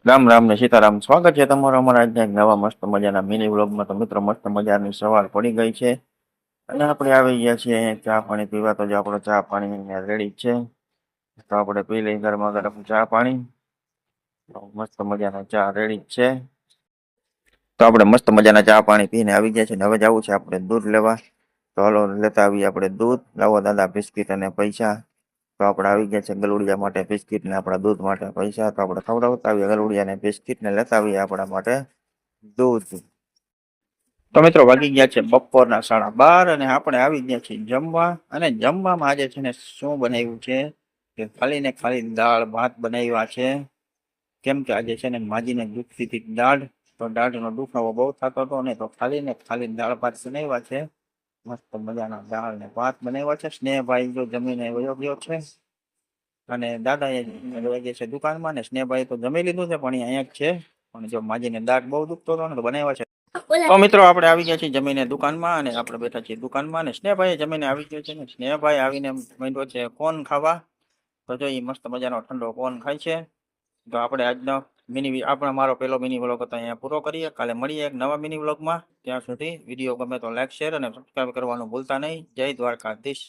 રામ રામ ને સીતારામ. સ્વાગત છે તમારું અમારા આજના એક નવા મસ્ત મજાના મિની વ્લોગમાં. તો મિત્રો, મસ્ત મજાની સવાર પડી ગઈ છે અને આપણે આવી ગયા છીએ ચા પાણી પીવા. તો જે આપણો ચા પાણી રેડી છે, તો આપણે પી લઈ ગરમા ગરમ ચા પાણી. તો મસ્ત મજાનો ચા રેડી છે. તો આપણે મસ્ત મજાના ચા પાણી પીને આવી ગયા છે ને હવે જવું છે આપણે દૂધ લેવા. તો હાલો લેતા આવીએ આપણે દૂધ. લાવો દાદા બિસ્કીટ અને પૈસા. તો આપણે આવી ગયા છે ગલુડિયા માટે બિસ્કીટ ને આપણા દૂધ માટે પૈસા. તો આપણે ખવડાવતા આવીએ ગલુડિયા ને બિસ્કીટ ને લેતા આવીએ આપણા માટે દૂધ. તો મિત્રો વાગી ગયા છે બપોરના 12:30 અને આપણે આવી ગયા છીએ જમવા. અને જમવામાં આજે છે ને શું બનાવ્યું છે કે ખાલી ને ખાલી દાળ ભાત બનાવ્યા છે. કેમ કે આજે છે ને માજીને દુખતી હતી દાઢ. તો દાઢનો દુખાવો બહુ થતો હતો ને, તો ખાલી ને ખાલી દાળ ભાત બનાવ્યા છે. મસ્ત મજાના દાળ ને ભાત બનાવ્યા છે. સ્નેહભાઈ જો જમીને વયો ગયો છે અને દાદા એ ગયા છે દુકાનમાં. ને સ્નેહભાઈ તો જમી લીધું છે પણ અહીંયા જ છે. પણ જો માજીને દાંત બહુ દુખતો હતો ને તો બનાવ્યા છે. તો મિત્રો આપણે આવી ગયા છીએ જમીને દુકાનમાં અને આપણે બેઠા છીએ દુકાનમાં. અને સ્નેહભાઈ જમીને આવી ગયો છે ને સ્નેહભાઈ આવીને માંડ્યો છે કોન ખાવા. તો જો એ મસ્ત મજાનો ઠંડો કોન ખાય છે. તો આપણે આજનો મારો પહેલો મિની વ્લોગ હતો અહીંયા પૂરો કરીએ. કાલે મળીએ એક નવા મિની વ્લોગમાં. ત્યાં સુધી વિડીયો ગમે તો લાઈક શેર અને સબસ્ક્રાઈબ કરવાનું ભૂલતા નહીં. જય દ્વારકાધીશ.